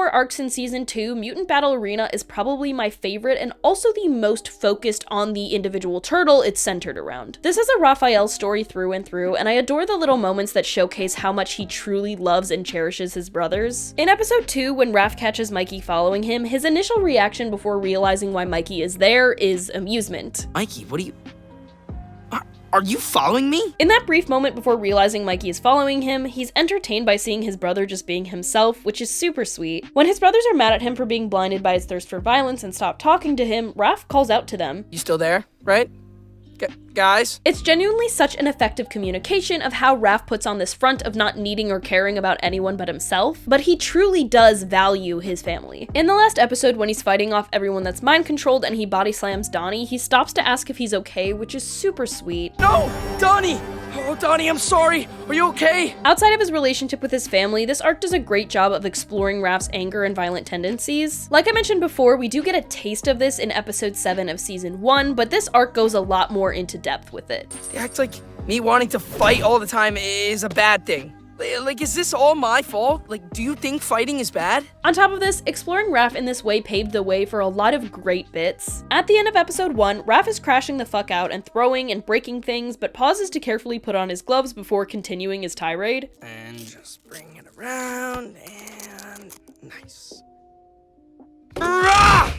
4 arcs in season 2, Mutant Battle Arena is probably my favorite and also the most focused on the individual turtle it's centered around. This is a Raphael story through and through, and I adore the little moments that showcase how much he truly loves and cherishes his brothers. In episode 2, when Raph catches Mikey following him, his initial reaction before realizing why Mikey is there is amusement. Mikey, what are you... Are you following me? In that brief moment before realizing Mikey is following him, he's entertained by seeing his brother just being himself, which is super sweet. When his brothers are mad at him for being blinded by his thirst for violence and stop talking to him, Raph calls out to them. You still there, right? Guys? It's genuinely such an effective communication of how Raph puts on this front of not needing or caring about anyone but himself, but he truly does value his family. In the last episode, when he's fighting off everyone that's mind-controlled and he body slams Donnie, he stops to ask if he's okay, which is super sweet. No! Donnie! Oh, Donnie, I'm sorry. Are you okay? Outside of his relationship with his family, this arc does a great job of exploring Raph's anger and violent tendencies. Like I mentioned before, we do get a taste of this in episode 7 of season 1, but this arc goes a lot more into depth with it. It acts like me wanting to fight all the time is a bad thing. Like, is this all my fault? Like, do you think fighting is bad? On top of this, exploring Raph in this way paved the way for a lot of great bits. At the end of episode 1, Raph is crashing the fuck out and throwing and breaking things, but pauses to carefully put on his gloves before continuing his tirade. And just bring it around, and nice. Rah!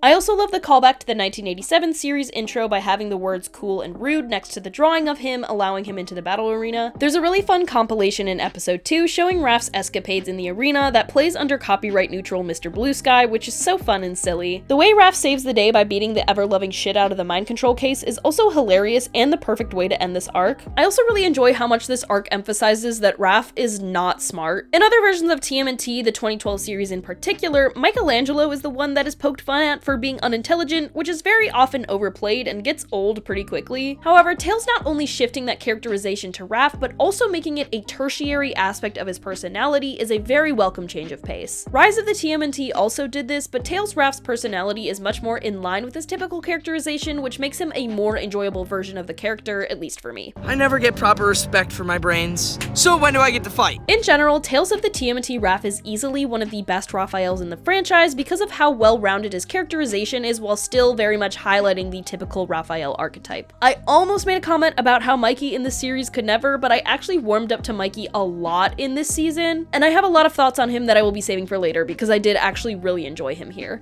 I also love the callback to the 1987 series intro by having the words cool and rude next to the drawing of him, allowing him into the battle arena. There's a really fun compilation in episode 2 showing Raph's escapades in the arena that plays under copyright neutral Mr. Blue Sky, which is so fun and silly. The way Raph saves the day by beating the ever-loving shit out of the mind control case is also hilarious and the perfect way to end this arc. I also really enjoy how much this arc emphasizes that Raph is not smart. In other versions of TMNT, the 2012 series in particular, Michelangelo is the one that is poked fun at for being unintelligent, which is very often overplayed and gets old pretty quickly. However, Tales not only shifting that characterization to Raph, but also making it a tertiary aspect of his personality is a very welcome change of pace. Rise of the TMNT also did this, but Tales Raph's personality is much more in line with his typical characterization, which makes him a more enjoyable version of the character, at least for me. I never get proper respect for my brains. So when do I get to fight? In general, Tales of the TMNT Raph is easily one of the best Raphaels in the franchise because of how well-rounded his characterization is while still very much highlighting the typical Raphael archetype. I almost made a comment about how Mikey in the series could never, but I actually warmed up to Mikey a lot in this season, and I have a lot of thoughts on him that I will be saving for later because I did actually really enjoy him here.